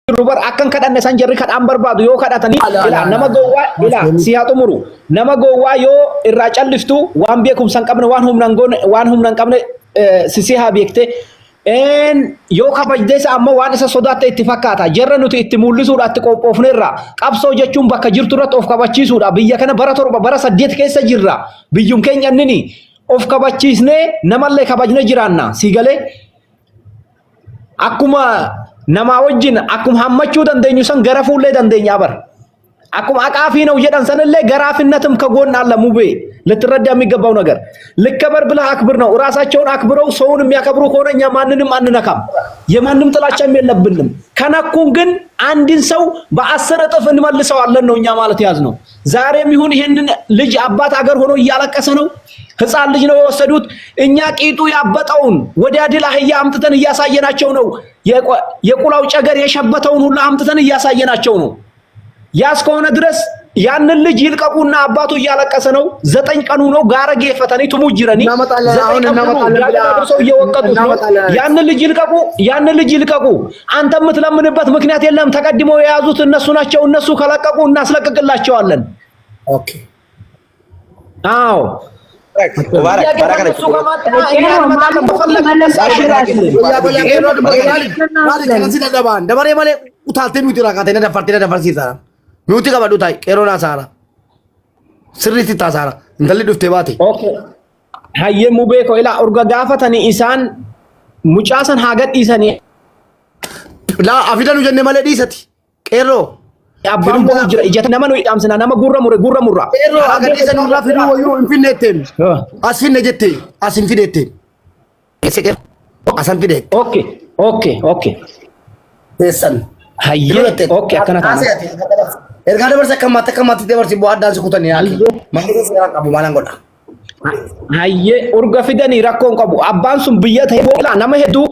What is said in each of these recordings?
rubar akan kadhanne san jarri kadhan barbaadu yoo kadhatanii ila nama gowwaa ila siyaa xumuru nama gowwaa yoo irraa calliftu waan beekumsan qabne waan humnan qabne sisiha beekte en yoo kabajdeesa amma waan isa sodaatte itti fakkaata jarra nuti itti mul'isuudha itti qophoofneerra qabsoo jechuun bakka jirtu irratti of kabachiisuudha biyya kana bara 7 bara 8 keessa jirra biyyum keenya nini of kabachiisne namallee kabajne jiraanna sigalee akkuma nama wajjin akkuma hammachuu dandeenyu san gara fuullee dandeenya bar akkuma aqaafi ነው jedhan sanillee garaafነትም ከጎን አለ ሙቤ ለትረዳ የሚገባው ነገር ልከበር ብለ አክብር ነው ራሳቸውን አክብረው ሰውን የሚያከብሩ ከሆነኛ ማንንም አንነካም የማንንም ጥላቻም የለብንም ከነኩን ግን አንድን ሰው በ10 እጥፍ እንመልሰዋለን ነውኛ ማለት ያዝ ነው ዛሬም ይሁን ይሄንን ልጅ አባት አገር ሆኖ እያለቀሰ ነው ህፃን ልጅ ነው የወሰዱት እኛ ቂጡ ያበጣውን ወዲያ ድል አህያ አምጥተን እያሳየናቸው ነው የቁላው ጨገር የሸበተውን ሁሉ አምጥተን እያሳየናቸው ነው ያስከሆነ ድረስ ያንን ልጅ ይልቀቁና አባቱ እያለቀሰ ነው 9 ቀኑ ነው ጋረጌ ፈተኒ ትሙጅረኒ ያንን ልጅ ይልቀቁ አንተ ምትለምንበት ምክንያት የለም ተቀድመው የያዙት እነሱ ናቸው እነሱ ከለቀቁ እናስለቅቅላቸዋለን ኦኬ አዎ ሙባረክ Miuti kabadu tay kerona sara sirriti tasara ndalli dufte baate okay hayye mube ko ila urga gafatani isan mucasan hagat isani la afidanu jenne male disati kero abban mo jira ijata nama no idamsina nama gurra murra kero hagat isanu la fidu wayu infiniten asinne jette asinfineten eseke asan fide okay esan hayye okay akana tana erga dabarsa kamata dabarsi bo addan sukutani yali mangere sera qabu malangoda hayye urga fidani rakkon qabu abban sum biyata bola nama hedu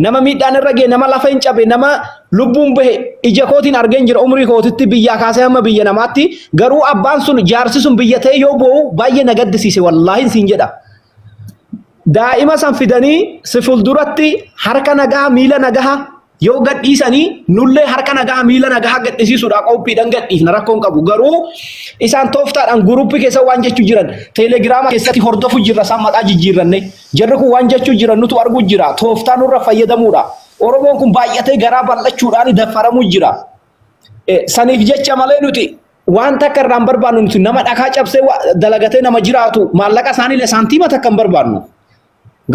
nama midhan rage nama lafain cabe nama lubbun be ije kotin argen jira umri kotitti biya kaase amma biya namatti garu abban sun jarsi sum biyata yo bo baye nagaddisise wallahi sinjeda daima san fidani siful duratti harka naga mila nagaha yoo gadhiisanii nulle harka nagaa miila nagaa gadhisiisuudha qophiidhaan gadhiifna rakkoon qabu garuu isaan tooftaadhaan guruppii keessa waan jechuu jiran teelegiraama keessatti hordofu jirra isaan maqaa jijjiirranne jarri kun waan jechuu jiran nutu argu jira tooftaan irra fayyadamuudha oromoon kun baay'atee garaa bal'achuudhaan dafaramuu jira saniif jecha malee nuti waan takka irraan barbaannu nuti nama dhakaa cabsee dalagatee nama jiraatu maallaqa isaaniilee saantiima takka hin barbaannu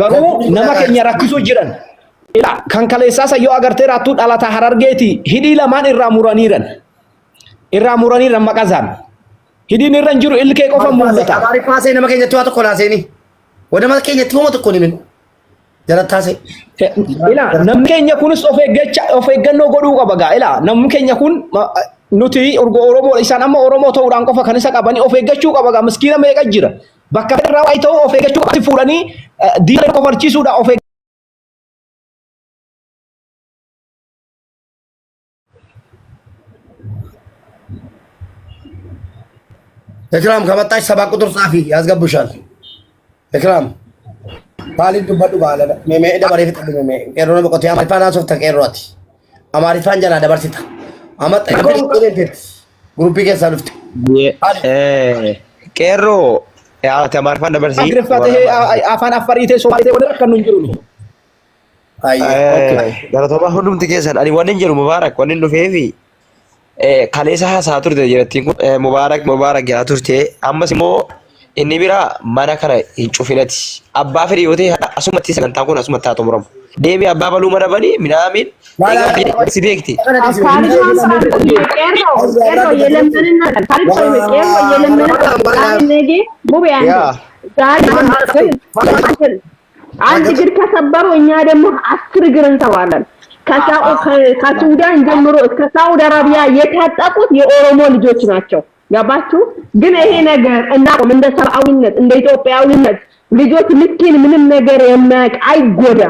garuu nama keenya rakkisuu jiran ila kan kaleessa yoo agarte raatu dhalata harargeeti hidii lamaan irraa muraniiran maqazan hidiin irran jiru ilkee qofa mul'ata abari paase nama keenya tuwa tokko laaseni wada nama keenya tuwa tokko nimin jarataase ila nam keenya kunis of eeggannoo godhuu qaba gaa ila nam keenya kun nuti urgo oromoo isaan amma oromoo ta'uudhaan qofa kan isa qabani of eeggachuu qaba gaa miskiina meeqa jira bakka irraa wayi ta'u of eeggachuu qaba fuudhanii diina qofarchiisuudha of Ekram ከመጣች 7 ቁጥር ጻፊ ያስገቡሻል Ekram ባሊን ዱበዱ ባለለ ሜሜ ደበሬ ፍጥል ሜሜ ኤሮነ በቆቴ አማሪፋና ሶፍታ ቀሮቲ አማሪፋን ጀላ ደበርሲታ አመጣ ግሩፕ ከሰልፍት ቀሮ ያ ተማሪፋን ደበርሲ አግረፋት ይሄ አፋን አፈሪቴ ሶማሌ ወደ ከኑ እንጅሩ ነው አይ ገራቶባ ሁሉም ትከሰል አኒ ወንን ጀሩ ሙባረክ ወንን ዱፌፊ kaleessa haasaa turte jettiin kun mubaarak yaa turte ammas immoo inni bira mana kana hin cufinati abbaa fedhi yoo ta'e asumatti sagantaan kun asumatti haa xumuramu deebii abbaa baluu mana banii minaamin si beekti አንድ እግር ከሰበሩ እኛ ደግሞ 10 እግር እንሰባለን ከሱዳን ጀምሮ እስከ ሳውዲ አረቢያ የታጠቁት የኦሮሞ ልጆች ናቸው ያባችሁ ግን ይሄ ነገር እናቆም እንደ ሰብአዊነት እንደ ኢትዮጵያዊነት ልጆች ምስኪን ምንም ነገር የማያውቅ አይጎዳ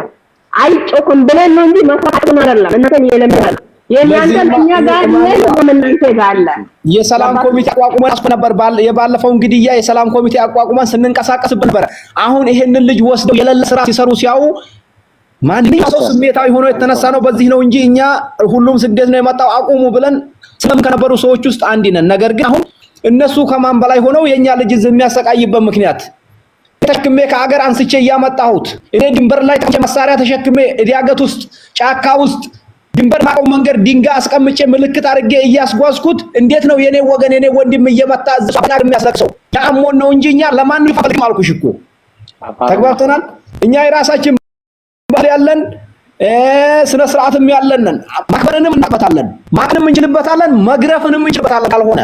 አይጮኩም ብለን ነው እንጂ መፋታቱን አይደለም እናንተን የለምናል የኛንተኛ ጋር ነው እናንተ ጋር የሰላም ኮሚቴ አቋቁመን ነበር የባለፈው እንግዲህ የሰላም ኮሚቴ አቋቁመን ስንንቀሳቀስ ነበር አሁን ይሄንን ልጅ ወስደው የለለ ስራ ሲሰሩ ሲያው ማንኛውም ሰው ስሜታዊ ሆኖ የተነሳ ነው። በዚህ ነው እንጂ እኛ ሁሉም ስደት ነው የመጣው አቁሙ ብለን ስለም ከነበሩ ሰዎች ውስጥ አንድ ነን። ነገር ግን አሁን እነሱ ከማን በላይ ሆነው የኛ ልጅ የሚያሰቃይበት ምክንያት ተሸክሜ ከሀገር አንስቼ እያመጣሁት እኔ ድንበር ላይ መሳሪያ ተሸክሜ ዲያገት ውስጥ ጫካ ውስጥ ድንበር ማቆም መንገድ ድንጋይ አስቀምጬ ምልክት አድርጌ እያስጓዝኩት እንዴት ነው የኔ ወገን የኔ ወንድም እየመጣ ዘፋና የሚያስለቅሰው? ያሞን ነው እንጂ እኛ ለማን ይፈልግ ማልኩሽ እኮ ተግባብተናል። እኛ የራሳችን ባህል ያለን ስነ ስርዓትም ያለን ማክበርንም እናበታለን፣ ማንም እንችልበታለን፣ መግረፍንም እንችልበታለን ካልሆነ።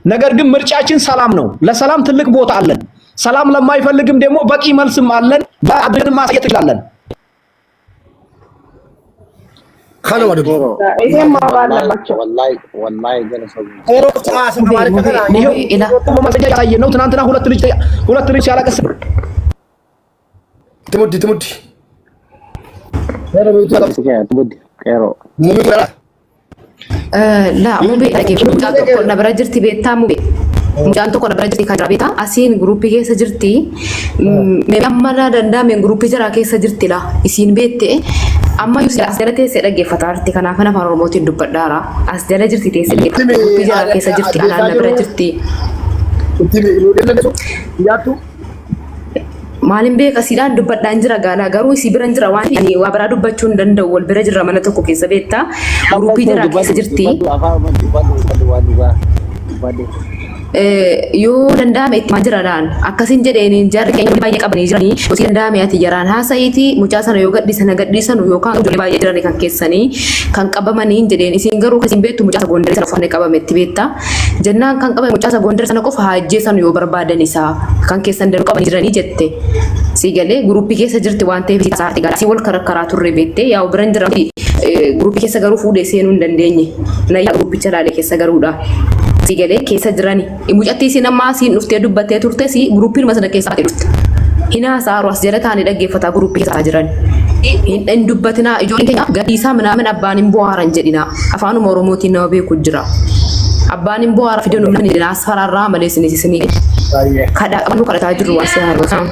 ነገር ግን ምርጫችን ሰላም ነው። ለሰላም ትልቅ ቦታ አለን። ሰላም ለማይፈልግም ደግሞ በቂ መልስም አለን። በአብረን ማሳየት እንችላለን። ካሎ ወደዶ ይሄም ማባላባቸው ወላሂ ገለሰው ማስረጃ ያሳየን ነው። ትናንትና ሁለት ልጅ ሲያለቅስ ትሙዲ ቀሮ la mube lagi mucaan tokko na bira jirti beektaa mube mucaan tokko na bira jirti kan beektaa asiin gruupii keessa jirti mee amma na danda'ame gruupii jira keessa jirti la isiin beekte amma yus as jala teessee dhaggeeffataa jirti kanaaf afaan oromootiin dubbadhaara as jala jirti teessee gruupii jira keessa jirti alaan na bira jirti maalin beeka sidaan dubbadhaan jira gaala garuu isi biran jira waan waa biraa dubbachuu hin danda'u wal bira jira mana tokko keessa beektaa gruupii jira keessa jirti yoo danda'ame itti jiraadhaan akkasiin jedheen jarri keenya baay'ee qabanii jiranii yoo danda'ame ati jaraan haasa'iiti mucaa sana yoo gadhiisan yookaan ijoollee baay'ee jiranii kan keessanii kan qabamanii jedheen isin garuu kasiin beektu mucaa Gondar sana uffanne qabame itti beektaa jennaan kan qabame mucaa Gondar sana qofa hajjeessan yoo barbaadan isaa kan keessan danuu qabanii jiranii jette sigalee gruupii keessa jirti waan ta'eef isaati gaasii wal karakkaraa turre beektee yaa biran jira gruupii keessa garuu fuudhee seenuu hin dandeenye nayyaa gruupicha laalee keessa garuudha. Sigalee keessa jirani mucattii isin amma asiin dhuftee dubbattee turte si gruupiin masana keessa dhufte hinaa saaru as jala taa'anii dhaggeeffataa gruupii keessa jiran hin dubbatinaa ijoolleen keenya gadhiisaa minaamin abbaan hin bu'aaran jedhina afaanuma oromootiin nama beeku jira abbaan hin bu'aara fidee nu hin as fararraa malee isinii kadhaa qabanuu kadhataa jirru waan si haarbataan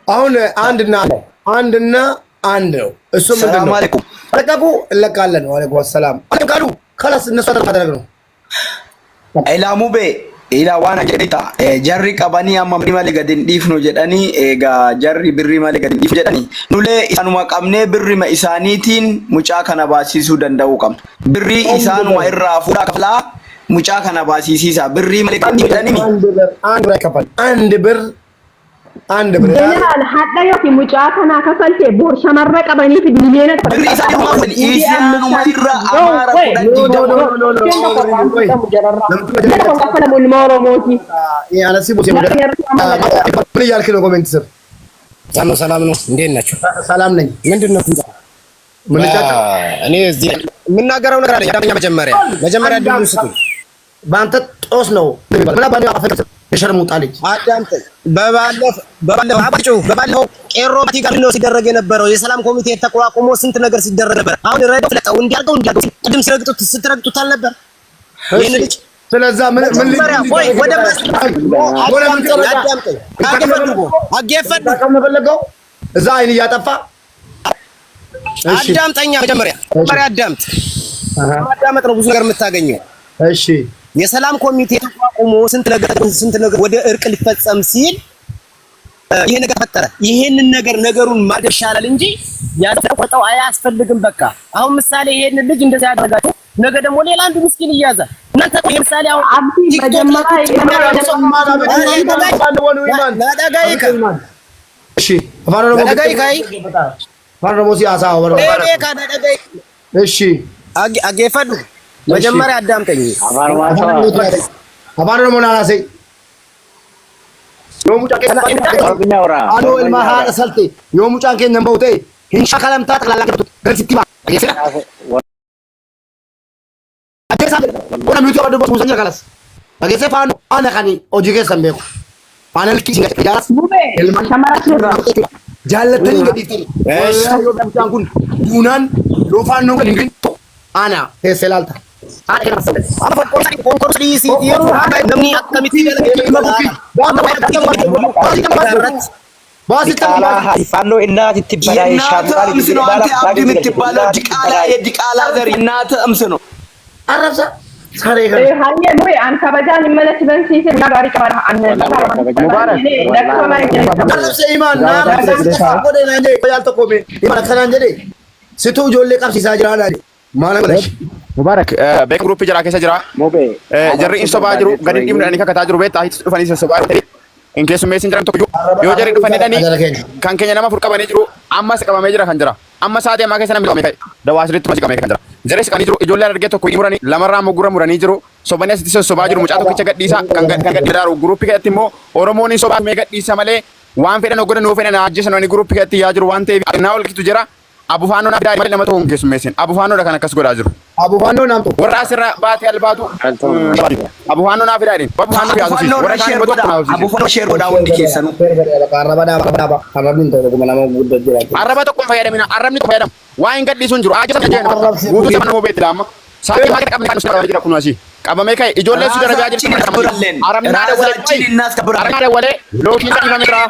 አሁን አንድና አንድ ነው እሱ ምንድን ነው? ለቀቁ እለቃለን። ወአለይኩም ሰላም አለቃሉ خلاص እነሱ አደረግ ነው Ilaa mube ilaa waan jedhita jarri qabanii amma malee gadi hin dhiifnu jedhanii egaa jarri birrii malee gadi hin dhiifnu jedhanii nulee isaanuma qabnee birrima isaaniitiin mucaa kana baasisuu danda'uu qabna. Birrii isaanuma irraa fuudhaa kafalaa mucaa kana baasisiisa birrii malee gadi jedhanii አንድ ብር ጀነራል ሀዳ ዮቲ ሙጫ ከና ከፈልቴ ቦር ሸመረ ቀበኒ ፊት ሚሊዮን ሰላም ነው። እንዴት ናችሁ? ሰላም ነኝ። ምንድን ነው እኔ እዚህ የምናገረው ነገር አለ። ያዳምኛ መጀመሪያ ድምፁን ስጡኝ። በአንተ ጦስ ነው የሸርሙጣ ልጅ አዳምጠኝ። በባለፈው ቄሮ ፓርቲ ጋር ነው ሲደረግ የነበረው የሰላም ኮሚቴ ተቋቁሞ ስንት ነገር ሲደረግ ነበር። አሁን ረዶ ፍለጣው እንዲያርገው ቅድም ስትረግጡት አልነበር? ይሄን ልጅ ስለዛ ምን ወይ ወደ አዳምጠኝ። አገፈድ ከመፈለገው እዛ አይን እያጠፋ አዳምጠኛ መጀመሪያ አዳምጥ። አዳምጥ ነው ብዙ ነገር የምታገኘው። እሺ የሰላም ኮሚቴ ተቋቁሞ ስንት ነገር ወደ እርቅ ሊፈጸም ሲል ይሄ ነገር ፈጠረ። ይሄንን ነገሩን ማድረግ ይሻላል እንጂ ያስቆጣው አያስፈልግም። በቃ አሁን ምሳሌ ይሄንን ልጅ እንደዛ ያደረጋችሁ ነገ ደግሞ ሌላ አንዱ ምስኪን ይያዛል። እናንተ ምሳሌ አሁን አብዲ መጀመሪያ እሺ እሺ አገፈዱ መጀመሪያ አዳምጠኝ። አባሮ ሞናራሴ ዮሙጫን ከነ በውቴ ሂንሻ ከለምታ ተላላከቱ ገርሲቲማ አገሰላ ወላ ሚቱ ወደ ቦስ ሙሰኛ ካላስ አገሰ ፋኑ አና ካኒ ኦጂገ ሰምቤኩ ፓነል ኪስ ያራስ ጃለተኒ ገዲቲ ዮሙጫን ኩን ዱናን ሎፋን ነው ግን አና ሄሰላልታ ዲቃላ ፋኖ እናት ትበላ የእናትህ እምስ ነው። አንተ አብዲ የምትባለው ዲቃላ የዲቃላ ዘር የእናትህ እምስ ነው። አረብሳ ሳሬ ጋር ሀየ ወይ አንተ በጃን ይመለስ በንሲት ጋሪ ቀራ አነ ሙባረክ አረብሳ ኢማን ና ወደ ናንጀ ያልተቆሜ ኢማን ከናንጀ ስቱ ጆሌ ቀብሲሳ ጅራና ማለሽ ሙባረክ በግሩፕ ጅራ ከሰ ጅራ ጀሪ ኢንሶባ ጅሩ ገዲ ዲምዳኒ ከከታ ጅሩ ቤት አሂት ዱፋኒ ሰሰባ in case mesin jaram tokko yo jari dufane dani kan kenya nama furqabane jiru amma se qabame jira kan jira amma saate amma kesana milome kai da wasritu masi qabame kan jira jare se kan jiru ijolle arge tokko imurani lamarra mogura murani jiru sobane sitise soba jiru mucha tokko gadisa kan gadidaru group ke atimo oromoni soba me gadisa male wan fedano goda no fedana ajjesano ni group ke atti ya jiru wan te nawol kitu jira abu fano na dai male mato ngesu mesin abu fano da kan kas goda jiru abu fano namto warra sirra baati albatu abu fano na fidani abu fano ya sofi warra kan goda abu fano share goda wondi kesanu araba to ko fayadamina arabni ko fayadam wa en gaddi sun jiru ajja jena wutu sama no bet lama sabi ma kam kan sura jira kunasi qabame kai ijolle su daraja jira arabna da wale arabna da wale lo ki ta mitra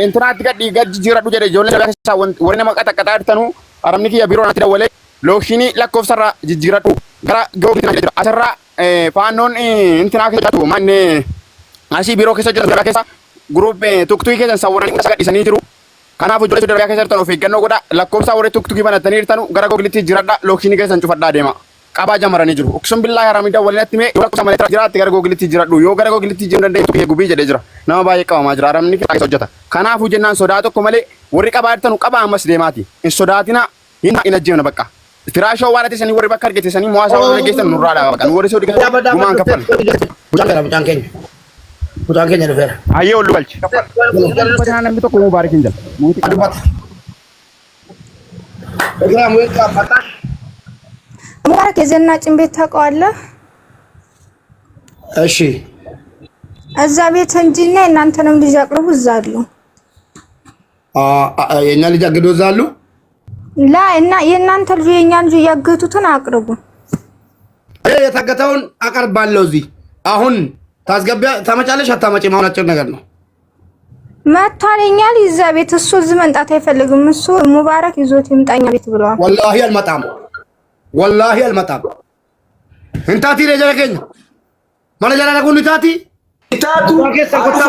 internet gaddi jira du jere ijolle da sa wonne ma kata kata tanu arabni ki ya biro na da wale lo kini lakof sarra jira du gara go ki jira asarra fanon internet ka du manne asi biro ke sa jira ke sa group tuktuki ke sa wona ka gaddi jiru kanafu ijolle su daraja ke sa tanu fi ganno goda lakof sa wore tuktuki bana tanir tanu gara go gliti jira da lo kini ke san cufadda dema qaba jamarani jiru uksum billahi haramida walinatti me yola kusamale tra jiraatti gara gogilitti jiradhu yo gara gogilitti jiru dande to gubi jede jira nama baye qaba jira haramni ka hojjata kanafu jennan soda tokko male warri qabaartanu qaba amas deemati in sodatina ina jeena bakka firasho warati sani warri bakka argete sani muasa warri geessan nurraada bakka warri sodi gumaan kafal butan kenya ne fera ayyo ullu balchi bajana mi tokko mubarak injal muti adubat program ወይ ካፋታ ሙባረክ የዘናጭን ቤት ታውቀዋለህ? እሺ እዛ ቤት እንጂና እናንተንም ልጅ አቅርቡ እዛ አሉ። የኛ ልጅ አግዶ እዛ አሉ? ላ እና የእናንተ ልጅ የኛ ልጅ ያገቱትን አቅርቡ። የታገተውን አቀርባለሁ እዚህ አሁን ታስገቢያ ታመጫለሽ አታመጪም? አሁን አጭር ነገር ነው። መጥቷል የኛ ልጅ እዛ ቤት እሱ እዚህ መምጣት አይፈልግም። እሱ ሙባረክ ይዞት ይምጣኛ ቤት ብለዋል። ወላሂ አልመጣም والله المطعم انتاتي رجلكن ما جرى لكم انتاتي تاتو كيف كنت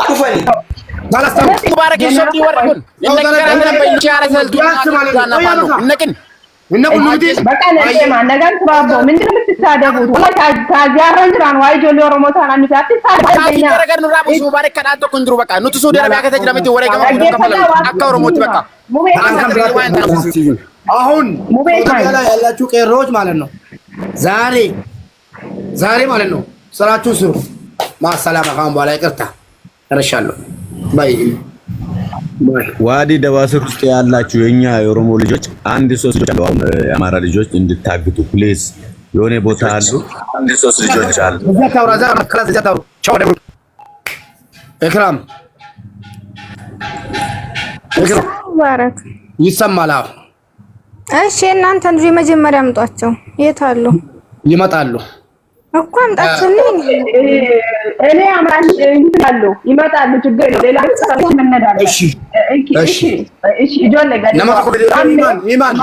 كفني خلاص مبارك يشوفي وركن انك كان بيشار انك انكم نودي በቃ ለማ ነገር ተባቦ ምንድነው የምትሳደቡት? ወላ ታዚያረን ድራን ዋይ ጆሎ ሮሞታና ንሳት ታዲያ ነገር ነው ራቡ ሙባረክ ከዳቶ ኩንድሩ በቃ ኑቱ ሱዲ አረቢያ ከተጅራመት ወሬ ከመከፈለ አካው ሮሞት በቃ አሁን ላይ ያላችሁ ቄሮች ማለት ነው ዛሬ ማለት ነው ስራችሁ ስሩ። ማሰላማ ካም በኋላ ይቅርታ እረሻለሁ። ባይ ዋዲ ደባስር ውስጥ ያላችሁ የኛ የኦሮሞ ልጆች አንድ ሶስት ልጆች አሉ። የአማራ ልጆች እንድታግቱ ፕሊዝ። የሆነ ቦታ አሉ አንድ ሶስት ልጆች አሉ። ኢክራም ሙባረክ ይሰማል? እሺ እናንተ ልጅ መጀመሪያ አምጧቸው። የት አሉ? ይመጣሉ እኮ አምጣችሁልኝ። እኔ አማን ይመጣሉ ይመጣሉ። ችግር የለም። ሌላ ሰው መነዳለ። እሺ ጆለ ጋር ኢማን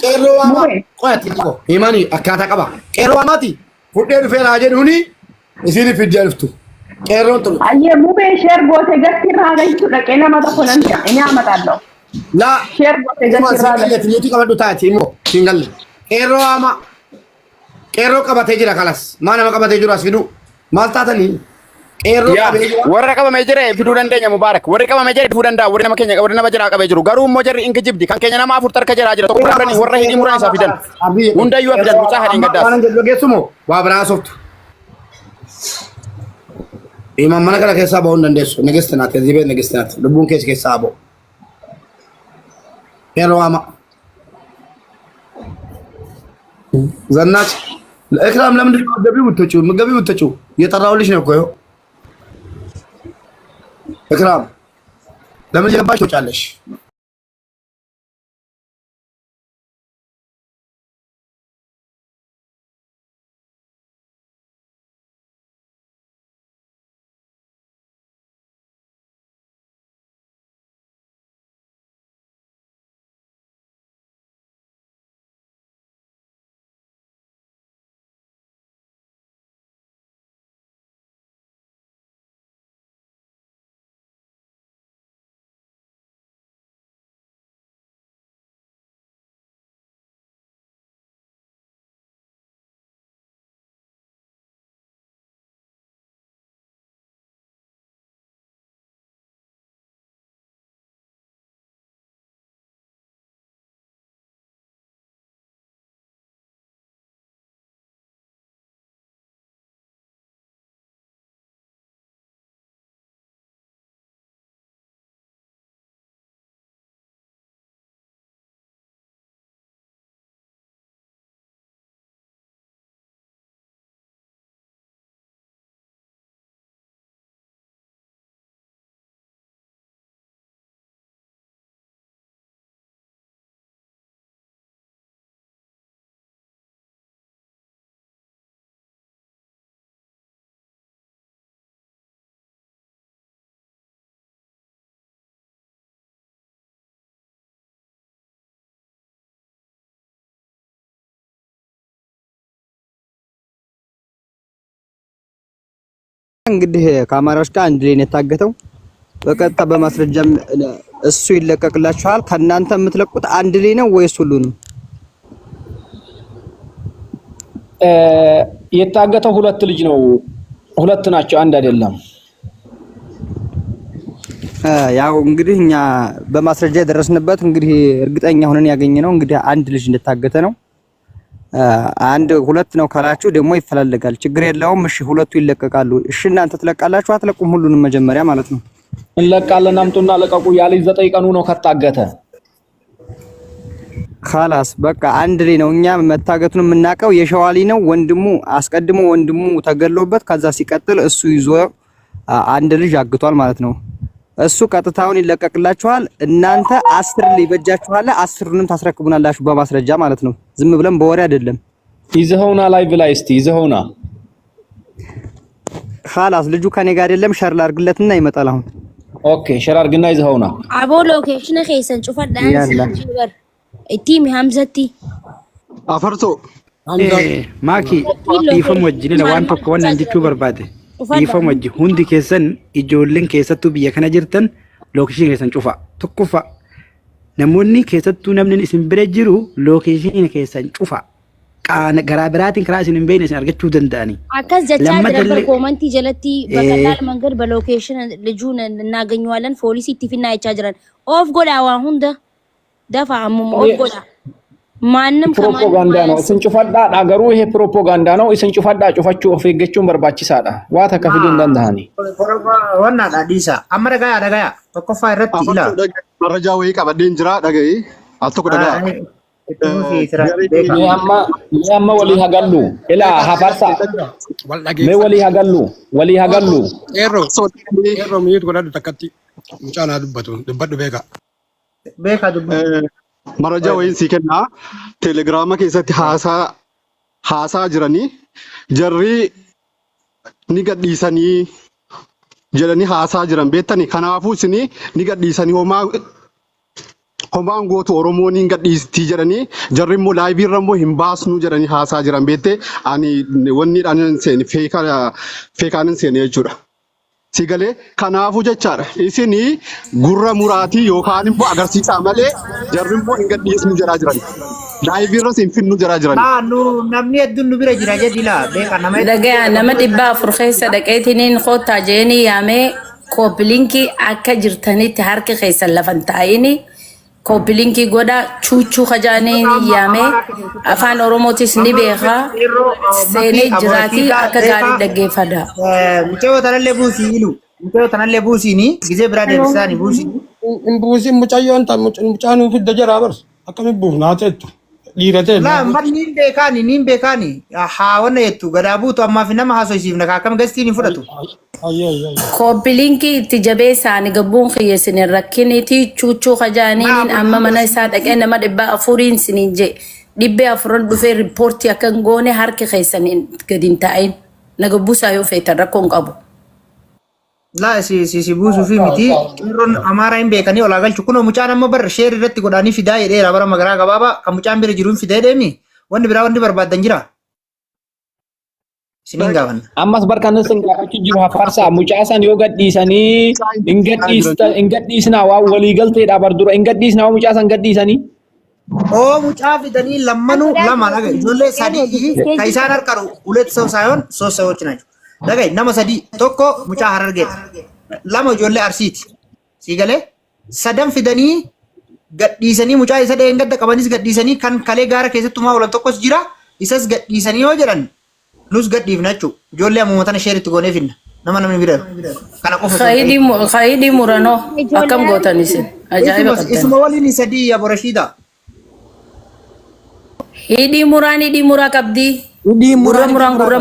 ቄሮዋማ ቆያት እኮ ኢማኒ አካታ ቀባ ቄሮዋማቲ ፉዴን ፌራ ጀዱኒ እሲኒ ፍጀልፍቱ ቄሮን ጥሩ አየ ሙቤ ሼር ጎቴ ገትራ ጋይቱ ለቄና ማተኮነን እኔ አመጣለሁ ላ ሼር ጎቴ ገትራ ለትዩቲ ቀበዱ ታቲ ሞ ሲንገል ቄሮዋማ ቄሮ ቀባቴ ጅራ ካላስ ማና ቀባቴ ጅራ አስፊዱ ማልታተኒ ቄሮ ቀበ ወረ ቀበ ሜጀሬ ፊዱ ደንደኛ ሙባረክ ወረ ቀበ ሜጀሬ ፊዱ ደንዳ ወረ ነመከኛ ወረ ነመጀራ ቀበ ጅሩ ጋሩ ሞጀሪ እንክ ጅብዲ ከከኛ ነማ ፉርተር ከጀራ ጅራ ተቆራረኒ ወረ ሂዲ ሙራኒ ሳፊደን ሁንዳዩ አፍደን ሙጫ ሀዲን ገዳስ ማና ገሱሞ ዋብራ ሶፍቱ ኢማም ማና ከላ ከሳ ባውን እንደሱ ንግስት ናት። እዚህ ቤት ንግስት ናት። ልቡን ከስ ከሳ አቦ ቄሮዋማ ዘናች ለኢክራም ለምንድን ነው ገቢው ብትወጪው ምግቢው ብትወጪው እየጠራሁልሽ ነው እኮ ይኸው ኢክራም ለምን ገባሽ ትወጫለሽ? እንግዲህ ከአማራዎች ጋር አንድ ላይ ነው የታገተው። በቀጥታ በማስረጃም እሱ ይለቀቅላችኋል። ከእናንተ የምትለቁት አንድ ላይ ነው ወይስ ሁሉንም? የታገተው ሁለት ልጅ ነው። ሁለት ናቸው፣ አንድ አይደለም። ያው እንግዲህ እኛ በማስረጃ የደረስንበት እንግዲህ እርግጠኛ ሆነን ያገኘነው እንግዲህ አንድ ልጅ እንደታገተ ነው። አንድ ሁለት ነው ካላችሁ ደግሞ ይፈላለጋል፣ ችግር የለውም። እሺ ሁለቱ ይለቀቃሉ። እሺ እናንተ ትለቃላችሁ አትለቁም? ሁሉንም መጀመሪያ ማለት ነው። እንለቃለን፣ አምጡና ለቀቁ። ያለ 9 ቀኑ ነው ከታገተ። خلاص በቃ አንድ ላይ ነው። እኛ መታገቱን የምናውቀው የሸዋሊ ነው። ወንድሙ አስቀድሞ ወንድሙ ተገሎበት ከዛ ሲቀጥል እሱ ይዞ አንድ ልጅ አግቷል ማለት ነው። እሱ ቀጥታውን ይለቀቅላችኋል። እናንተ 10 ላይ በጃችኋል። 10ንም ታስረክቡናላችሁ በማስረጃ ማለት ነው። ዝም ብለን በወሬ አይደለም። ይዘውና ላይቭ ላይ እስቲ ይዘውና خلاص ልጁ ከኔ ጋር አይደለም። ሸር ላድርግለትና ይመጣል አሁን። ኦኬ ሸር አድርግና ይዘውና አቦ ሎኬሽን ከይሰን ጩፈት ዳንስ ጂበር ኢቲም ሀምዘቲ አፈርቶ ማኪ ኢፈም ወጅኒ ለዋን ቶኮ ወን እንዲቹ በርባደ ኢፈም ወጅ ሁንዲ ኬሰን ኢጆልን ኬሰቱ ብየ ከነ ጅርተን ሎኬሽን ኬሰን ጩፋ ተኩፋ ነሞኒ ኬሰቱ ነምን እስም ብረ ጅሩ ሎኬሽን ኬሰን ጩፋ ቃነ ገራብራቲን ክራሲን በይነስ አርገቹ ደንዳኒ አከስ ጀቻ ደበር ኮመንቲ ጀለቲ በቀላል መንገድ በሎኬሽን ልጁን እናገኘዋለን። ፖሊስ ኢቲፊና ያቻጅራን ኦፍ ጎዳዋ ሁንደ ደፋ አሙም ኦፍ ጎዳ ማንም ፕሮፓጋንዳ ነው። ስንጭፈዳ አገሩ ይሄ ፕሮፓጋንዳ ነው። ስንጭፈዳ ጩፋቹ ኦፍገቹን በርባቺሳዳ ዋታ ከፍዲ እንደንዳኒ ወና ዳዲሳ አመረጋ ያደጋ ተቆፋ ይረጥ ኢላ መረጃ ወይ ቀበዴን ጅራ ደገይ አልተቆ ደጋ ያማ ወሊ ሀገሉ ኢላ ሀፋሳ ወሊ ሀገሉ ኤሮ ሚዩት ጎዳዱ ተከቲ ሙጫና ድበዱ ቤካ መረጃ ወይን ሲከና ቴሌግራም keessatti haasaa jiranii jarri ni gadhiisanii jedhanii haasaa jiran beektani. Kanaafuu isini ni gadhiisanii homaan gootu Oromoo ni gadhiistii jedhanii jarri immoo laayivii irra immoo hin baasnu jedhanii haasaa jiran beekte ani wanni dhanan seeni feekaanin seeni jechuudha. Sigalee kanaafuu jechaadha. Isini gurra muraatii yookaan immoo agarsiisaa malee jarri immoo hin gadhiisnu jedhaa jiran. Laayivii irras hin finnu jedhaa jiran. Namni hedduun nu bira jira jedhila beeka nama dagaa nama 400 keessa dhaqeetiniin qotaa jeeni yaamee koopilinki akka jirtanitti harki keessa lafan taa'ini koopilinki godha chuuchuu kajaanii yaamee afaan oromootis ni beeka seenee jiraatii akka gaarii dhaggeeffadha. Mucayyoo tanallee buusii ilu mucayyoo tanallee buusiini gizee biraa deebisaani buusiini. Buusiin mucayyoon mucaanuu fidda jiraa barsa akkami buufnaa teettu dhiiratee. Niin beekaani haa wanna jettu gadaa buutu ammaa fi nama haasoisiifna akkam gastiin hin fudhatu. Koopilinki itti jabeessaani gabbuun kiyyeessine rakkiniiti chuuchuu kajaaniin amma mana isaa dhaqee nama 400 siniin je 400 dhufee riippoortii akka hin goone harki keessaniin gadi hin taa'in naga buusaa yoo feetan rakkoon qabu. Laa si buusuu fi miti qeerroon amaaraa hin beekanii olaa galchu kunoo mucaan amma barra sheer irratti godhaanii fidaa jedheera bara magaraa gabaabaa kan mucaan bira jiruun fidee deemi wanni biraa wanni barbaadan jira. Ammas barkan sun gaafachu jiru hafarsa mucaasan yoo gadhiisanii hin gadhiisnaa waa walii galteedha bardura hin gadhiisnaa waa mucaasan gadhiisanii. Oo mucaa fidanii lammanuu lama dhaga ijoollee sadii ka isaan harkaru hulet ሰው ሳይሆን 3 ሰዎች ናቸው. dhaga nama sadii tokko mucaa harargeedha lama ijoollee arsiiti siigalee sadan fidanii gadhiisanii mucaa isa dheen gadda qabanis gadhiisanii kan kalee gaara keessatti maa olan tokkos jira isas gadhiisanii yoo jedhan nus gadhiifna jechuudha. Ijoollee ammuma tana sheeritti goonee finna. Nama namni bira. Kana qofa. Khayidii muranoo akkam gootan isin. Ajaa'iba qabdan. Isuma waliin sadii Abu Rashida. Hidii muraa qabdi. Gurra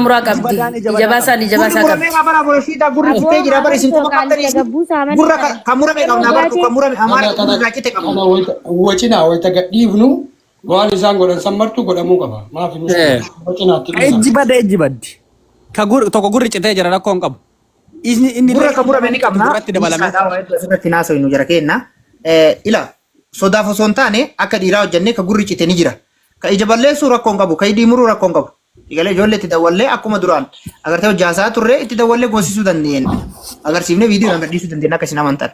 muraa qabdi. Ijabaasaa qabdi. Gurra bara Abu Rashida gurri fitee jira bara isin kuma qabdanii gurra kan murame qabna bartu kan murame amaara gurra kite qabna. Wacina wayita gadhiifnu waan isaan godhan sammartu godhamuu qaba. Maafi ejji baddi ka tokko gurri citee jira rakkoon qabu. Inni gurra kan murame ni qabna. Asirratti naasoo inni jira kenna. Ila sodaaf osoo hin taane akka dhiiraa hojjannee ka gurri cite ni jira. Ka ija balleessuu rakkoon qabu. Ka hidhii muruu rakkoon qabu. Igalee ijoollee itti dawwallee akkuma duraan agartee hojjaasaa turre itti dawwallee goosisuu dandeenya. Agarsiifnee viidiyoo gadhiisuu dandeenya akka isin amantan.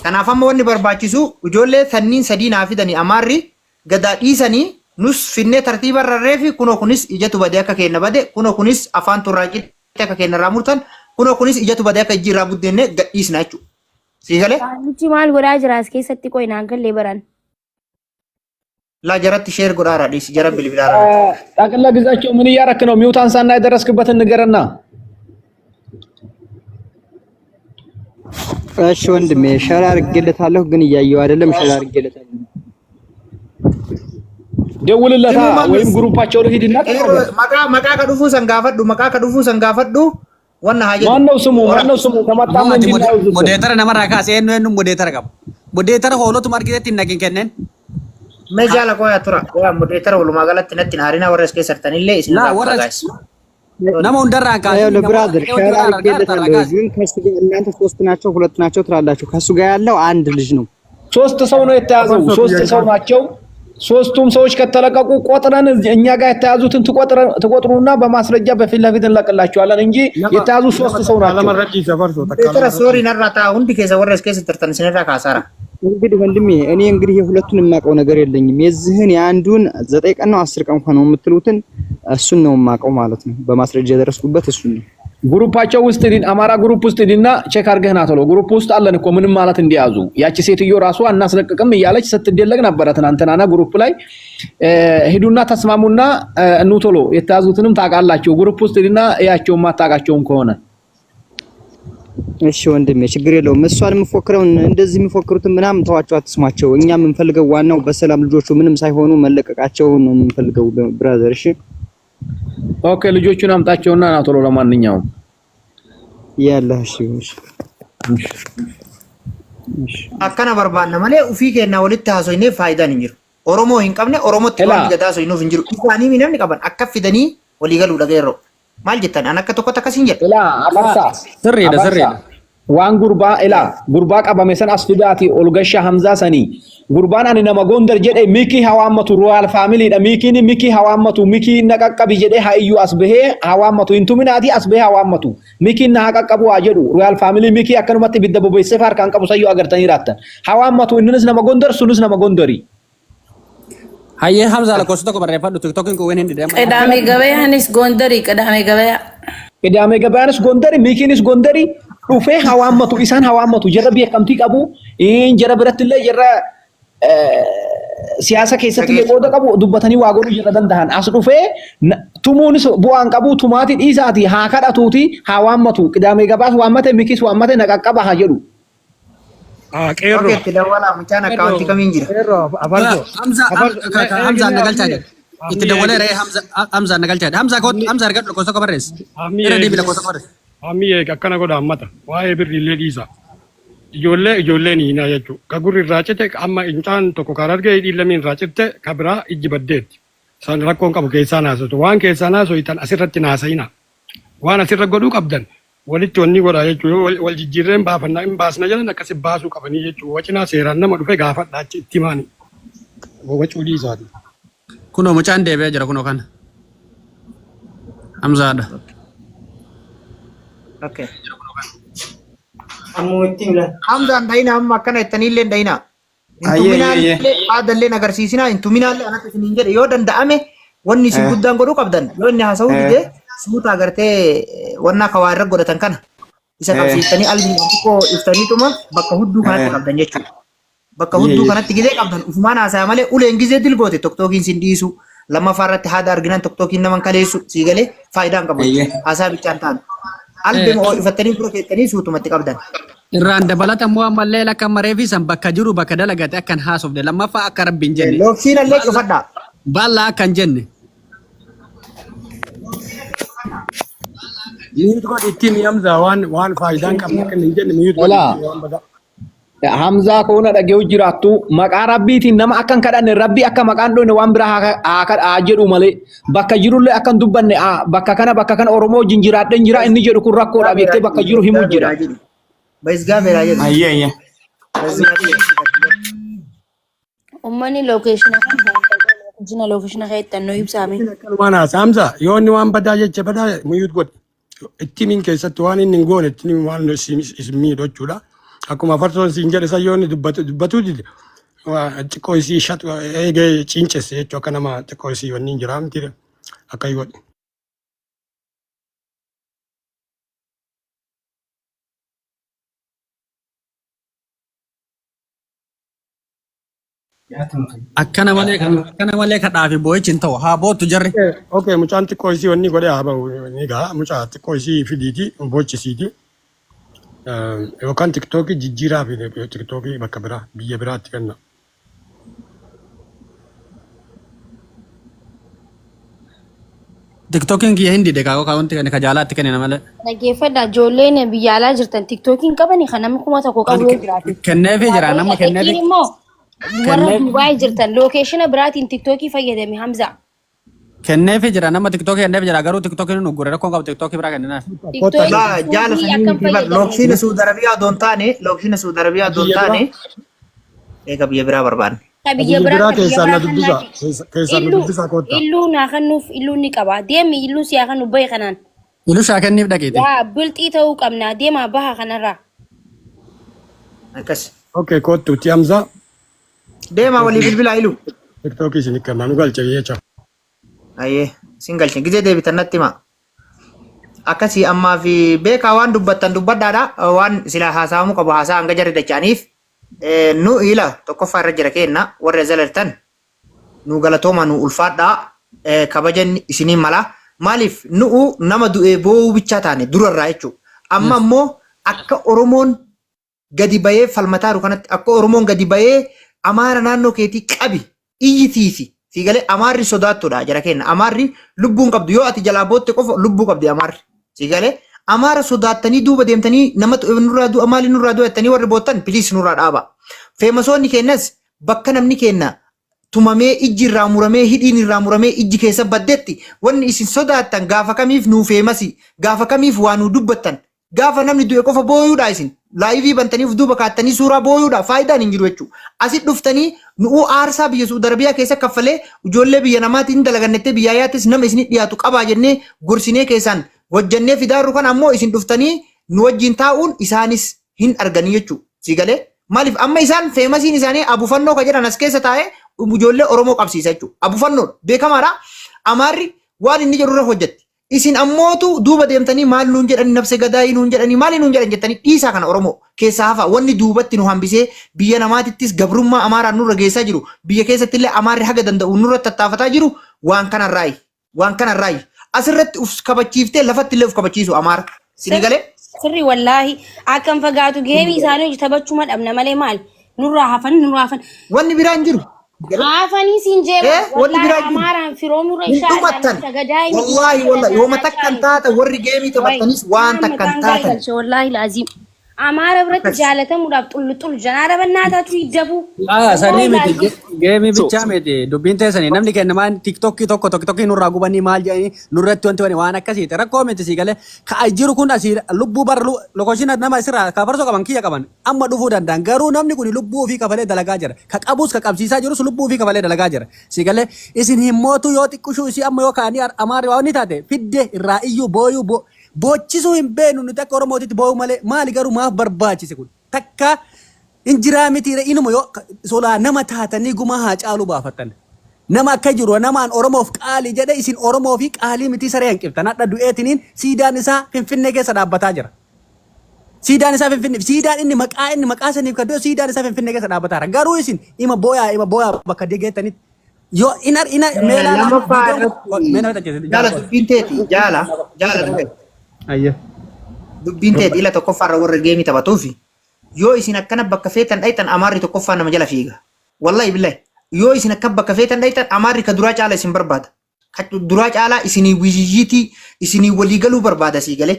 Kanaaf amma wanni barbaachisu ijoollee sanniin sadii naa fidanii amaarri gadaa dhiisanii nus finnee tartiiba rarree fi kunoo kunis ijatu badee akka kenna bade kunoo kunis afaan turraaqii akka kenna irraa murtan kunoo kunis ijatu badee akka ijji irraa buddeenne gadhiisna jechuudha. Siigalee? Waanti maal godhaa jira as keessatti qoy naan gallee baran. La jaratti ሼር ጎዳራ ዲስ ጀረብ ቢልቢላራ ጠቅላ ግዛቸው ምን እያረክ ነው? ሚውታን ሳና የደረስክበትን ንገረና። እሺ ወንድሜ ሸር አድርጌለታለሁ፣ ግን እያየው አይደለም። ሸር አድርጌለታለሁ። ደውልለታ ወይም ግሩፓቸው ላይ ሂድና መቃ ከዱፉ ሰንጋፈዱ ወና ሀጀ ማነው ስሙ ከመጣም እንዲናው ሞዴተር ነመራ ካሴ ነው ሞዴተር ቀብ ሞዴተር ሆሎቱ ማርኬት ይነገን ከነን መጃላ ቆያ ቱራ ቆያ ሞዴተር ሁሉ ማጋላት ነጥና አሪና ወረስ ከሰርተንለ ላ ወረስ ነመው እንደራካ ያው ለብራዘር ሸር አድርጌለታለሁ፣ ግን ከሱ ጋር እናንተ ሶስት ናቸው ሁለት ናቸው ትላላችሁ። ከሱ ጋር ያለው አንድ ልጅ ነው። ሶስት ሰው ነው የተያዘው። ሶስት ሰው ናቸው። ሶስቱም ሰዎች ከተለቀቁ ቆጥረን እኛ ጋር የተያዙትን ተቆጥሩና በማስረጃ በፊት ለፊት እንለቅላችኋለን እንጂ የተያዙ ሶስት ሰው ናቸው። ለመረጂ ዘፈርቶ ተከራ ሶሪ ነራታ ሁንዲ ከዘ ወረስ ከሰርተን ስነራ ካሳራ እንግዲህ ወንድሜ እኔ እንግዲህ የሁለቱን የማውቀው ነገር የለኝም። የዚህን የአንዱን 9 ቀን ነው 10 ቀን ሆኖ የምትሉትን እሱን ነው የማውቀው ማለት ነው። በማስረጃ የደረስኩበት እሱን ነው። ግሩፓቸው ውስጥ ዲን አማራ ግሩፕ ውስጥ ዲንና ቼክ አድርገህና ተሎ ግሩፕ ውስጥ አለን እኮ ምንም ማለት እንዲያዙ ያቺ ሴትዮ ራሷ እናስለቅቅም እያለች ስትደለግ ነበረ ትናንትናና ግሩፕ ላይ ሄዱና ተስማሙና እንውቶሎ የተያዙትንም ታውቃላችሁ። ግሩፕ ውስጥ ዲንና ያቸው ማታውቃቸውም ከሆነ እሺ ወንድሜ ችግር የለውም። እሷን የምፎክረው እንደዚህ የሚፎክሩትን ምናምን ተዋቸው፣ አትስማቸው። እኛ የምንፈልገው ዋናው በሰላም ልጆቹ ምንም ሳይሆኑ መለቀቃቸው ነው የምንፈልገው ብራዘር። እሺ ኦኬ፣ ልጆቹን አምጣቸውና ና ቶሎ። ለማንኛውም ያለ እሺ አከና በርባና ማለ ኡፊ ከና ወልት ሀሶይኔ ፋይዳን እንጅሩ ኦሮሞ ሂንቀብነ ኦሮሞ ተዋን ገዳሶ ይኖፍ እንጅሩ ኢሳኒ ሚነም ንቀበን አከፍደኒ ወሊገሉ ደገሮ ማል ጀተን አነከ ተኮ ተከሲንጀ ኢላ አባሳ ስሬ ዋን ጉርባ ኢላ ጉርባ ቀበመሰን አስፊዳቲ ኦልገሻ ሐምዛ ሰኒ ጉርባን አኒ ነማ ጎንደር ጀደ ሚኪ ሐዋመቱ ሮያል ፋሚሊ ዳ ሚኪ ሐዋመቱ ሚኪ ነቀቀብ ጀደ ሃዩ አስበሄ ሐዋመቱ ኢንቱሚናቲ አስበሄ ሐዋመቱ ሚኪ ና ሐቀቀቡ አጀዱ ሮያል ፋሚሊ ሚኪ አከኑመት ቢደቡ በሰፋር ካንቀቡ ሰዩ አገርተን ይራተ ሐዋመቱ እንንስ ነማ ጎንደር ሱኑስ ነማ ጎንደሪ haye hamza la kosto ko barefadu tiktokin ko wenen de ቅዳሜ ገበያንስ ጎንደሪ ቅዳሜ ገበያንስ ጎንደሪ ሚኪንስ ጎንደሪ ዱፌ ሐዋመቱ ኢሳን ሐዋመቱ ጀረብ የከምቲ ቀቡ ኢን ጀረብረት ላይ ጀረ ሲያሳ ከሰት ለቆደ ቀቡ ዱበተኒ ዋጎሩ ጀረደን ዳን አስ ዱፌ ቱሙንስ ቡአን ቀቡ ቱማቲ ኢሳቲ ሃከዳቱቲ ሐዋመቱ ቅዳሜ ገባስ ዋመተ ሚኪስ ዋመተ ነቀቀባ ሃጀዱ ቄሮ ኦኬ ተደወላ ሙቻና አካውንት ከምን ጅራ ቄሮ አባልቶ ሐምዛ ነገልቻደ ይተደወለ ረ ሐምዛ ነገልቻደ ሐምዛ አርገድ ለቆሶ ከበረስ ረዲ ቢለ ቆሶ ከበረስ አሚ ከከና ጎዳ አማታ ዋይ ብር ሌዲሳ ijoollee ni na jechu ka gurri raacite amma incaan tokko kararge idillemin raacite kabira ijji baddeetti san rakkoon qabu keessaa naasotu waan keessaa naasoitan asirratti naasayina waan asirra godhuu qabdan walitti wanni godha jechuu wal jijjiirreen baafannaa hin baasna jedhan akkasi baasuu qabanii jechuu wacinaa seeraan nama dhufe gaafadha achi itti maani wacuu dhiisaati. Kunoo mucaan deebi'ee jira kunoo kana. Hamzaadha. Okay. Hamzaan dayina amma akkana jettaniillee dayina. Intuminaallee aadallee agarsiisina intuminaallee anatti isiniin jedhe yoo danda'ame wanni isin guddaan godhuu qabdan yoo inni haasa'uu dide suuta agartee wanna kawaa irra godhatan kana isa qabsiistanii albiin xiqqoo iftaniituma bakka hudduu kanatti qabdan jechuudha. Bakka hudduu kanatti gizee qabdan ufumaan haasa'aa malee uleen gizee dilgoote tokkookiin sin dhiisu lammaffaa irratti haada arginan tokkookiin naman kaleessu sii galee faayidaan qabu haasaa bichaan ta'an. Albiin ifatanii fura keettanii suutumatti qabdan. Irraan dabalata immoo ammallee lakka maree fi san bakka jiru bakka dalagate akkan haasofne lammaffaa akka rabbiin jenne. Looksiin allee cufadhaa. Baallaa akkan jenne. Miyuut godhi ittiin Hamza waan faayidaan qabna kan hin jenne miyuut godhi. Hamzaa koona dhageewu jiraattu maqaa rabbiitiin nama akkan kadhanne rabbi akka maqaan dhoone waan biraa haa jedhu malee bakka jirullee akkan dubbanne bakka kana Oromoo wajjin jiraadheen jira inni jedhu kun rakkoodha beektee bakka jiru himuu jira. Baisgaa beeraa jedhu. Uummanni lookeeshina kan Jina location khaytan no ibsami. Mana Hamza yoonni waan badaa jecha badaa muyut god ittiin keessatti waan inni goone ittiin waan ismii dochuudha akkuma farsoon siin jedhe sa yoonni dubbatu dide xiqqoo isii shat eegee cincesse jechuu akka nama xiqqoo isii wanni hin jiraamti akka godhe. akkana malee kadhaafi boo'ichi hin ta'u haa bootu jarri. Okay mucaan xiqqoo isii wanni godhe haa ba'u ni gaa mucaa xiqqoo isii fidiiti bochisiiti yookaan tiktookii jijjiiraa fi tiktookii bakka biraa biyya biraatti kenna. Tiktookiin kiyya hindi deekaa wanti kan kajaalaatti kennina malee. Dhaggeeffadha ijoolleen biyya alaa jirtan tiktookiin qabani kan namni kuma tokko qabu jiraatu. Kenneefii jira nama kenneefii. Immoo warra Dubaay jirtan lokeeshina biraatiin tiktookii fayyadame Hamza. Kenneefii jira nama tiktookii kenneefii jira garuu tiktookiin nu gurre rakkoon qabu tiktookii biraa kenninaaf. Jaala sanii lookshina Suudi Arabiyaa doon taane eega biyya biraa barbaanne. Biyya biraa keessaan na dubbisa koota. Illuu naa kennuuf illuu ni qaba. Deemi illuu siyaa kan ubbee kanaan. Illuu shaa kenniif dhageete. Yaa bultii ta'uu qabna deemaa baha kanarraa. Akkas. Okay kootu ti Hamza. Deemaa walii bilbilaa iluu. Tiktokii isin kenna nu galche jecha. Ayyee sin galche gizee deebitan natti himaa. Akkasii ammaa fi beekaa waan dubbattan dubbadhaadha waan sila haasa'amuu qabu haasaa hanga jarri dachaaniif. Nu ila tokkoffaa irra jira kenna warra zalartan nu galatooma nu ulfaadhaa kabajan isiniin mala maaliif nu nama du'ee boo'uu bichaa taane durarraa jechuudha amma ammoo akka Oromoon gadi bayee falmataaru kanatti akka Oromoon gadi bayee amaara naannoo keetii qabi iyyitiisi siigalee amaarri sodaattuudha jira kenna amaarri lubbuun qabdu yoo ati jalaa bootte qofa lubbuu qabdi amaarri siigalee amaara sodaattanii duuba deemtanii nama nurraa du'a maali nurraa du'attanii warri boottan piliis nurraa dhaaba. Feemasoonni kennas bakka namni kenna tumamee ijji irraa muramee hidhiin irraa muramee ijji keessa baddeetti wanni isin sodaattan gaafa kamiif nuu feemasi gaafa kamiif waa nuu dubbattan gaafa namni du'e qofa booyuudha isin laayivii bantaniif duuba kaattanii suuraa booyuudha faayidaan hin jiru jechuudha. Asit dhuftanii nu'uu aarsaa biyya Suudi Arabiyaa keessa kaffalee ijoollee biyya namaatiin dalagannettee biyyaa yaattis nama isinit dhiyaatu qabaa jennee gorsinee keessaan hojjannee fidaarru kan ammoo isin dhuftanii nu wajjin taa'uun isaanis hin arganii jechuudha. Siigalee maaliif amma isaan feemasiin isaanii abufannoo ka jedhan as keessa taa'ee ijoollee Oromoo qabsiisa jechuudha. Abufannoon beekamaadha. Amaarri waan inni jedhurra hojjetti. Isin ammootu duuba deemtanii maal nuun jedhanii nafse gadaayii nuun jedhanii maali nuun jedhan jettanii dhiisaa kana Oromoo keessaa hafa wanni duubatti nu hambisee biyya namaatittis gabrummaa amaaraan nurra geessaa jiru biyya keessattillee amaarri haga danda'u nurra tattaafataa jiru waan kanarraayi. Asirratti uf kabachiiftee lafatti illee uf kabachiisu amaara. Sinigalee? Sirri wallaahi akkam fagaatu geemii isaanii hojii taphachuu madhabna malee maal nurraa hafan. Wanni biraa hin jiru. Hafanii siin jeera. Wallaahi amaaraan firoo nurra ishaadhaan sagadaa'ii. Wallaahi yooma takkan taata warri geemii taphattanis waan takkan taatan. Wallaahi laaziim. Amaara biratti jaalatamuudhaaf xullu janaara bannaataatu hiddabu. Sanii miti geemii bichaa miti dubbiin teessanii namni kennamaan tiktokii nurraa gubanii maal jedhanii nurratti wanti waan akkasiiti rakkoo miti sii galee ka jiru kun asii lubbuu bara lokoshina nama asirraa kafarsoo qaban kiyya qaban amma dhufuu danda'an garuu namni kun lubbuu ofii kafalee dalagaa jira ka qabus ka qabsiisaa jirus lubbuu ofii kafalee dalagaa jira sii galee isin himmootu yoo xiqqishuu isii amma yoo kaanii amaarri waan ni taate fidde irraa iyyuu booyuu bochisuu hin beenu nuti akka Oromootitti boo'u malee maali garuu maaf barbaachise kun takka injiraa mitiire inuma yoo solaa nama taatanii gumaa haa caaluu baafattan nama akka jiru namaan Oromoof qaalii jedhe isin Oromoo fi qaalii miti saree hanqiftan hadha du'eetiniin siidaan isaa Finfinnee keessa dhaabbataa jira. Siidaan isaa Finfinnee siidaan inni maqaa saniif kaddoo siidaan isaa Finfinnee keessa dhaabbataa jira garuu isin ima booyaa bakka deeggeettanitti yoo ina meelaa jaala dubbiin teeti jaala dhufe. Ayya. Dubbiin teeti ila tokkoffaarra warra geemii taphatuufi yoo isin akkana bakka feetan dhaytan amaarri tokkoffaa nama jala fiiga. Wallahi billahi yoo isin akka bakka feetan dhaytan amaarri ka duraa caalaa isin barbaada. Ka duraa caalaa isinii wiyyiitii isinii waliigaluu barbaada sii galee.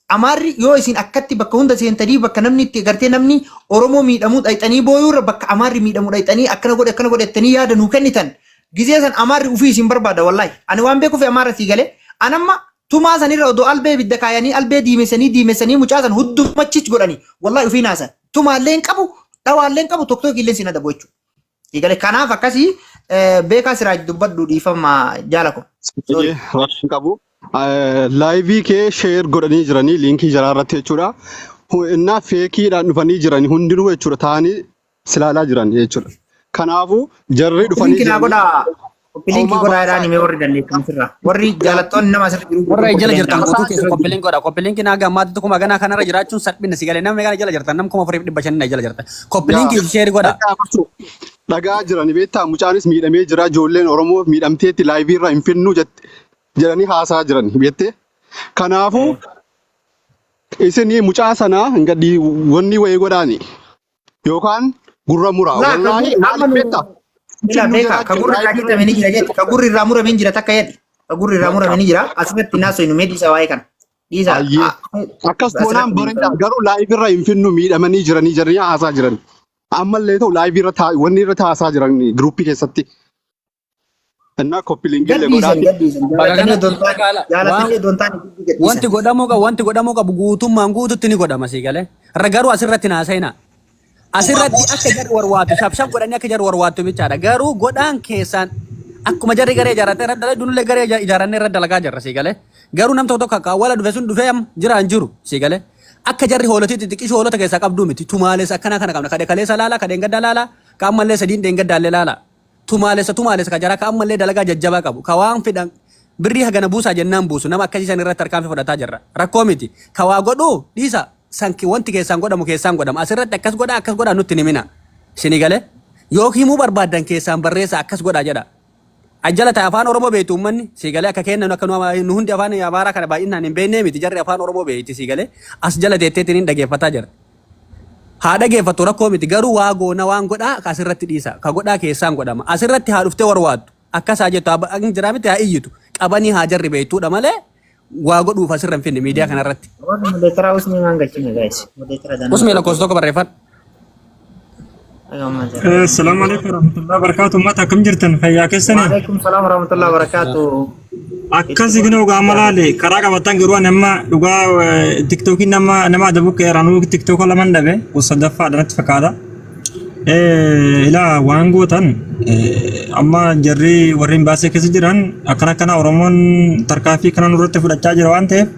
Amaarri yoo isin akkatti bakka hunda seentanii bakka namni itti gartee namni Oromoo miidhamuu dhayxanii booyuurra bakka amaarri miidhamuu dhayxanii akkana godhettanii yaada nuu kennitan. Gizee san amaarri ufii isin barbaada wallahi. Ani waan beekuuf amaarra sii galee. Anamma tumaa sanirra odoo albee bidda kaayanii albee diimessanii mucaasan huddumachich godhanii wallahi ufii naasan tumaallee hin qabu dhawaallee hin qabu tokko illee sin adabu jechuudha. Sigale kanaaf akkasii beekaa siraaj dubbadhu dhiifama jaalako. Rashin qabu. Laayivii kee sheer godhanii jiranii liinkii jaraa irratti jechuudha. Innaa feekiidhaan dhufanii jiranii hundinuu jechuudha taa'anii silaalaa jiran jechuudha. Kanaafuu jarri dhufanii jiranii. Koppilinkii godhaa jedhaan himee warri dandeettan sirraa. Warri jaalattoonni nama asirra jiru. Warra jala jirtan guutuu keessa koppilinkii godha. Koppilinkii naaga ammaatti tokkuma ganaa kanarra jiraachuun salphina si galee namni kana jala jirtan nam kuma 4,500 jala jirtan. Koppilinkii sheeri godha. Dhagaa jiranii beektaa mucaanis miidhamee jira ijoolleen Oromoo miidhamteetti laayivii irraa hin finnu jedhanii haasaa jiran beektee. Kanaafuu isin mucaa sanaa gadi wanni wayii godhaani yookaan gurra muraa. Wallaahi maaliif beektaa? Bila beeka kagurri irraa dhiitamee ni jira jedhe kagurri irraa muramee ni jira takka jedhe kagurri irraa muramee ni jira asirratti naasoo hin dhiisa waa'ee kana dhiisa. Akkas toonaan bareeda garuu laayivii irraa hin finnu miidhamanii jiranii haasaa jiran. Ammallee ta'u laayivii irra wanni irra haasaa jiran giruuppii keessatti. Innaa koppilinkii wanti godhamuu qabu guutummaan guututti ni godhama si galee. Garuu asirratti naasayina. Asirratti akka jarri warwaatu shabshab godhanii akka jarri warwaatu bichaadha. Garuu godhaan keessaan akkuma jarri garee ijaarratee irra dalagaa dunullee garee ijaarannee irra dalagaa jirra si galee. Garuu nam tokko akka wala dhufe sun dhufee jiraan jiru si galee. Akka jarri hoolotii xixiqqishu hoolota keessaa qabduu miti. Tumaaleessa akkana kana qabna. Kadee kaleessa laala kadeen gadda laala ka ammallee sadiin deen gaddaallee laala. Tumaaleessa ka jara ka ammallee dalagaa jajjabaa qabu. Ka waan fidhan birrii hagana buusaa jennaan buusu nama akkasiisan irratti harkaan fudhataa jirra. Rakkoo miti. Ka waa godhuu dhiisa. Sanki wanti keessaan godhama asirratti akkas godha nutti ni mina sini gale yoo himuu barbaadan keessaan barreessa akkas godha jedha ajjala ta'e afaan Oromoo beektu uummanni si galee akka kennan akka nu hundi afaan Amaaraa kana baay'inaan hin beeknee miti jarri afaan Oromoo beekti si galee as jala teetteetiin hin dhageeffataa jira haa dhageeffatu rakkoo miti garuu waa goona waan godhaa asirratti dhiisa ka godhaa keessaan godhama asirratti haa dhuftee warwaattu akkasaa jettu jira miti haa iyyitu qabanii haa jarri beektuudha malee waa godhuuf asirra hin finne miidiyaa kanarratti. Modeetara usmii maan galchine guys. Usmii lakkoofsa tokko barreeffadhu. Assalamu alaikum warahmatullahi wabarakatuh. Mata akkam jirtan fayyaa keessanii? Waalaikum salaam warahmatullahi wabarakatuh. Akkasii gina ugaa malaale karaa qabattan garuu nama dhugaa tiktookiin nama adabu qeeraanuu tiktookoo laman dhabe sadaffaa dhanatti fakkaata. Ilaa waan gootan amma jarri warreen baasee keessa jiran akkana Oromoon tarkaanfii kana nurratti fudhachaa jira waan ta'eef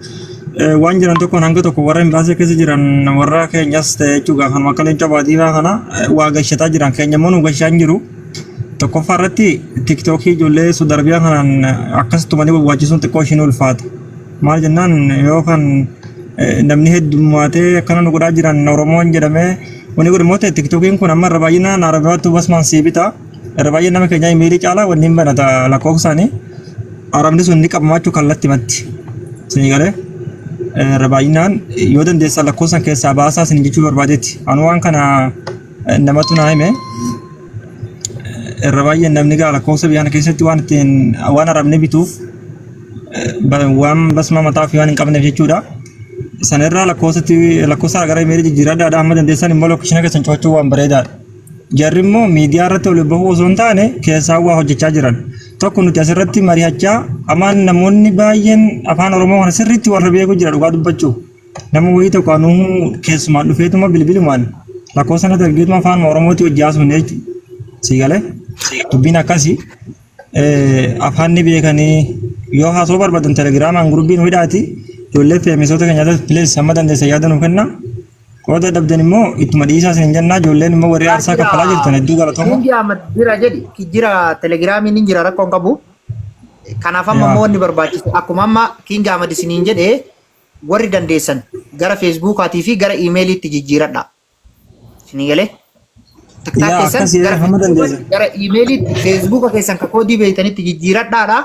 waan jiran tokkoon hanga tokko warreen baasee keessa jiran warra keenyas ta'e jechuudha kan makka leenca baadiyyaa kana waa gashataa jiran keenya immoo nu gashaan jiru. Tokkoffaa irratti tiktookii ijoollee Suudarbiyaa kanaan akkasumatti waajjisuun xiqqoo ishiin ulfaata. Maal jennaan yookaan namni heddummaatee akkana nu godhaa jiran Oromoon jedhamee wani godhamoo ta'e tiktookiin kun amma irra baay'inaan arabaatu basmaan siibita irra baay'ee nama keenyaa imeelii caalaa wanni hin banata lakkoofsaanii arabni sun ni qabamaachuu kallattimatti sinii galee irra baay'inaan yoo dandeessan lakkoofsan keessaa baasaa sin jechuu barbaadetti anu waan kana namatu naa hime irra baay'ee namni gaa lakkoofsa biyya kana keessatti waan arabni bituuf waan basmaa mataa fi waan hin qabneef jechuudha. Sanirraa lakkoofsa gara imeelii jijjiiradhaadha amma dandeessan immoo lookishina keessan coochuu waan bareedaadha. Jarri immoo miidiyaa irratti ol bahuu osoo hin taane keessaa waa hojjechaa jiran. Tokko nuti asirratti mari'achaa amaan namoonni baay'een afaan Oromoo kana sirriitti warra beeku jira dhugaa dubbachuu. Nama wayii tokko anuu keessumaa dhufeetuma bilbilumaan lakkoofsa na dargeetuma afaan Oromooti hojii haasofne jechuudha. Siigalee dubbiin akkasii afaan ni beekanii yoo haasoo barbaadan telegiraamaan gurubbiin hidhaati. Ijoollee feemisoota keenyaa pilees amma dandeessa yaada nuuf kenna. Qooda dhabdan immoo ittuma dhiisaa isin jennaa ijoolleen immoo warri aarsaa kaffalaa jirtan hedduu galatooma. Kingi Ahmad jira jedhi jira telegiraamiin ni jira rakkoon qabu. Kanaaf amma immoo wanni barbaachisu akkuma amma Kingi Ahmad isiniin jedhee warri dandeessan gara feesbuukaatii fi gara iimeeliitti jijjiiradha. Isinii galee? Taktaa keessan gara iimeeliitti feesbuuka keessan ka koodii beeytanitti jijjiiradhaadha.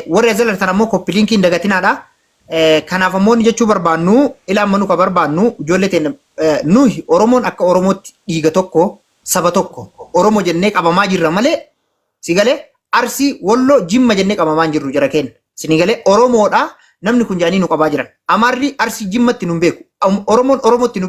Warri azalartan ammoo koppiliinkiin dagatinaadha. Kanaaf ammoo jechuu barbaannu ilaa nu ka barbaannu ijoollee teenya nuyi Oromoon akka Oromootti dhiiga tokko saba tokko Oromoo jennee qabamaa jirra malee sigalee Arsii Walloo Jimma jennee qabamaa jirru jara keenya sinigalee Oromoodha namni kun jaanii nu qabaa jiran Amaarri Arsii Jimmatti nu beeku Oromoon Oromootti nu